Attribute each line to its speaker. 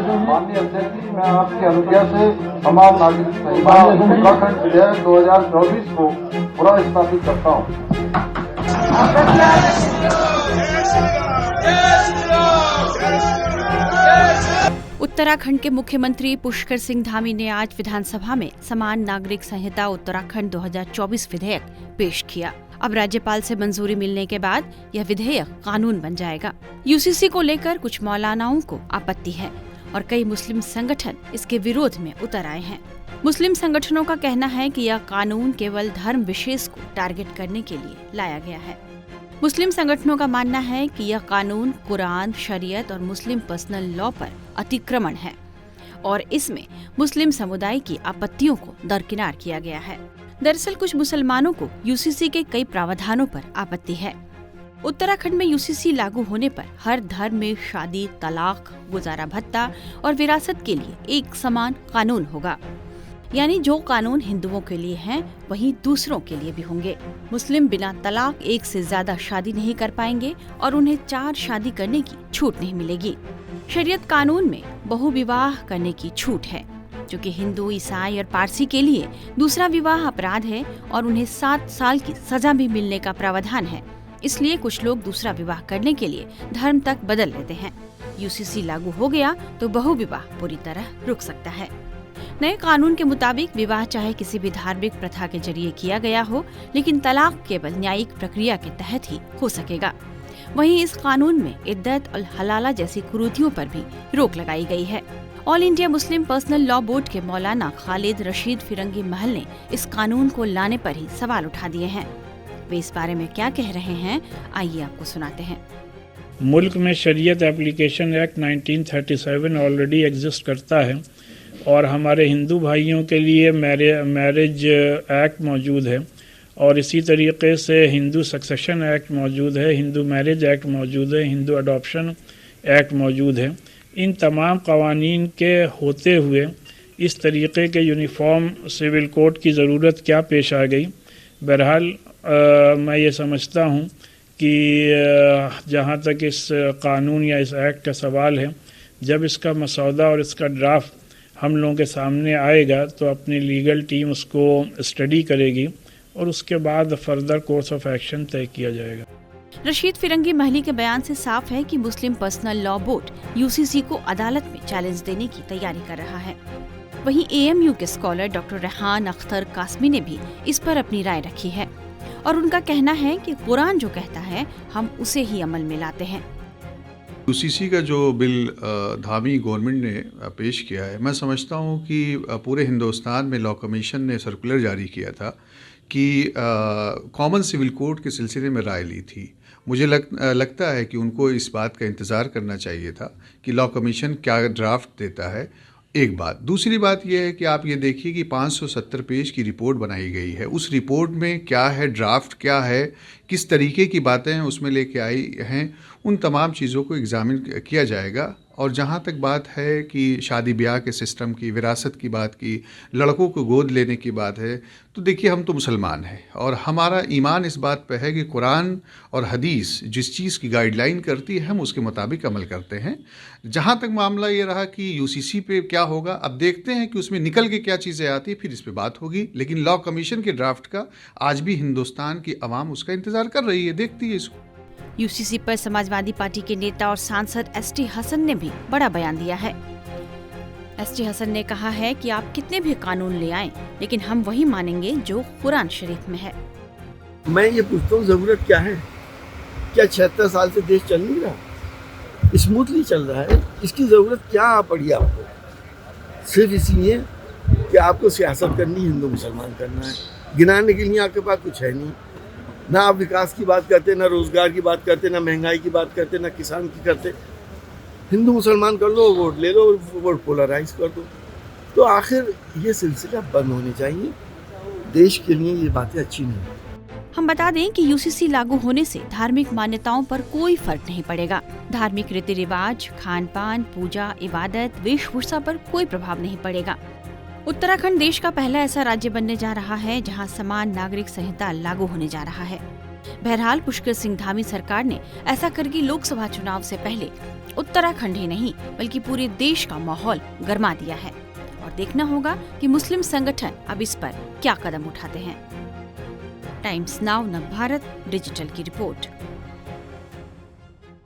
Speaker 1: माननीय अध्यक्ष जी, मैं आपकी अनुज्ञा से समान नागरिक संहिता उत्तराखंड विधेयक 2024 को पुनः स्थापित करता हूँ।
Speaker 2: उत्तराखंड के मुख्यमंत्री पुष्कर सिंह धामी ने आज विधानसभा में समान नागरिक संहिता उत्तराखंड 2024 विधेयक पेश किया। अब राज्यपाल से मंजूरी मिलने के बाद यह विधेयक कानून बन जाएगा। यूसीसी को लेकर कुछ मौलानाओं को आपत्ति है और कई मुस्लिम संगठन इसके विरोध में उतर आए हैं। मुस्लिम संगठनों का कहना है कि यह कानून केवल धर्म विशेष को टारगेट करने के लिए लाया गया है। मुस्लिम संगठनों का मानना है कि यह कानून कुरान, शरीयत और मुस्लिम पर्सनल लॉ पर अतिक्रमण है और इसमें मुस्लिम समुदाय की आपत्तियों को दरकिनार किया गया है। दरअसल कुछ मुसलमानों को यूसीसी के कई प्रावधानों पर आपत्ति है। उत्तराखंड में यूसीसी लागू होने पर हर धर्म में शादी, तलाक, गुजारा भत्ता और विरासत के लिए एक समान कानून होगा। यानी जो कानून हिंदुओं के लिए हैं, वहीं दूसरों के लिए भी होंगे। मुस्लिम बिना तलाक एक से ज्यादा शादी नहीं कर पाएंगे और उन्हें 4 शादी करने की छूट नहीं मिलेगी। शरीयत कानून में बहुविवाह करने की छूट है, जो कि हिंदू, ईसाई और पारसी के लिए दूसरा विवाह अपराध है और उन्हें 7 साल की सजा भी मिलने का प्रावधान है। इसलिए कुछ लोग दूसरा विवाह करने के लिए धर्म तक बदल लेते हैं। यूसीसी लागू हो गया तो बहुविवाह पूरी तरह रुक सकता है। नए कानून के मुताबिक विवाह चाहे किसी भी धार्मिक प्रथा के जरिए किया गया हो, लेकिन तलाक केवल न्यायिक प्रक्रिया के तहत ही हो सकेगा। वहीं इस कानून में इद्दत और हलाला जैसी कुरीतियों पर भी रोक लगाई गई है। All India Muslim personal law board के मौलाना खालिद रशीद फिरंगी महल ने इस कानून को लाने पर ही सवाल उठा दिए हैं। वे इस बारे में क्या कह रहे हैं, आइए आपको सुनाते हैं।
Speaker 3: मुल्क में शरीयत एप्लीकेशन एक्ट 1937 ऑलरेडी एग्जिस्ट करता है और हमारे हिंदू भाइयों के लिए मैरिज एक्ट मौजूद है और इसी तरीके से हिंदू सक्सेशन एक्ट मौजूद है, हिंदू मैरिज एक्ट मौजूद है, हिंदू अडॉप्शन एक्ट मौजूद है। इन तमाम कवानीन के होते हुए इस तरीके के यूनिफॉर्म सिविल कोड की ज़रूरत क्या पेश आ गई। बहरहाल मैं ये समझता हूँ कि जहाँ तक इस कानून या इस एक्ट का सवाल है, जब इसका मसौदा और इसका ड्राफ्ट हम लोगों के सामने आएगा तो अपनी लीगल टीम उसको स्टडी करेगी और उसके बाद फर्दर कोर्स ऑफ एक्शन तय किया जाएगा।
Speaker 2: रशीद फिरंगी महली के बयान से साफ है कि मुस्लिम पर्सनल लॉ बोर्ड यूसीसी को अदालत में चैलेंज देने की तैयारी कर रहा है। वहीं एएमयू के स्कॉलर डॉक्टर रेहान अख्तर कासमी ने भी इस पर अपनी राय रखी है और उनका कहना है कि कुरान जो कहता है, हम उसे ही अमल में लाते हैं।
Speaker 4: यूसीसी का जो बिल धामी गवर्नमेंट ने पेश किया है, मैं समझता हूँ कि पूरे हिंदुस्तान में लॉ कमीशन ने सर्कुलर जारी किया था कि कॉमन सिविल कोड के सिलसिले में राय ली थी। मुझे लगता है कि उनको इस बात का इंतज़ार करना चाहिए था कि लॉ कमीशन क्या ड्राफ्ट देता है। एक बात। दूसरी बात यह है कि आप ये देखिए कि 570 पेज की रिपोर्ट बनाई गई है। उस रिपोर्ट में क्या है, ड्राफ्ट क्या है, किस तरीके की बातें उसमें लेके आई हैं, उन तमाम चीज़ों को एग्ज़ामिन किया जाएगा। और जहाँ तक बात है कि शादी ब्याह के सिस्टम की, विरासत की बात की, लड़कों को गोद लेने की बात है, तो देखिए हम तो मुसलमान हैं और हमारा ईमान इस बात पे है कि कुरान और हदीस जिस चीज़ की गाइडलाइन करती है हम उसके मुताबिक अमल करते हैं। जहाँ तक मामला ये रहा कि यूसीसी पे क्या होगा, अब देखते हैं कि उसमें निकल के क्या चीज़ें आती, फिर इस पे बात होगी। लेकिन लॉ कमीशन के ड्राफ्ट का आज भी हिंदुस्तान की आवाम उसका इंतज़ार कर रही है, देखती है इसको।
Speaker 2: यूसीसी पर समाजवादी पार्टी के नेता और सांसद एसटी हसन ने भी बड़ा बयान दिया है। एसटी हसन ने कहा है कि आप कितने भी कानून ले आएं, लेकिन हम वही मानेंगे जो कुरान शरीफ में है।
Speaker 5: मैं ये पूछता हूँ, जरूरत क्या है? क्या 76 साल से देश चल नहीं रहा, स्मूथली चल रहा है? इसकी जरूरत क्या पड़ी आपको? सिर्फ इसलिए कि आपको सियासत करनी, हिंदू मुसलमान करना है। गिनाने के लिए आपके पास कुछ है नहीं। ना आप विकास की बात करते, ना रोजगार की बात करते, ना महंगाई की बात करते, ना किसान की करते। हिंदू मुसलमान कर लो, वोट ले लो, वोट पोलराइज कर दो। तो आखिर ये सिलसिला बंद होनी चाहिए। देश के लिए ये बातें अच्छी नहीं।
Speaker 2: हम बता दें कि यूसीसी लागू होने से धार्मिक मान्यताओं पर कोई फर्क नहीं पड़ेगा। धार्मिक रीति रिवाज, खान पान, पूजा, इबादत, वेशभूषा पर कोई प्रभाव नहीं पड़ेगा। उत्तराखंड देश का पहला ऐसा राज्य बनने जा रहा है जहां समान नागरिक संहिता लागू होने जा रहा है। बहरहाल पुष्कर सिंह धामी सरकार ने ऐसा करके लोकसभा चुनाव से पहले उत्तराखंड ही नहीं बल्कि पूरे देश का माहौल गरमा दिया है और देखना होगा कि मुस्लिम संगठन अब इस पर क्या कदम उठाते हैं। टाइम्स नाउ नव भारत डिजिटल की रिपोर्ट।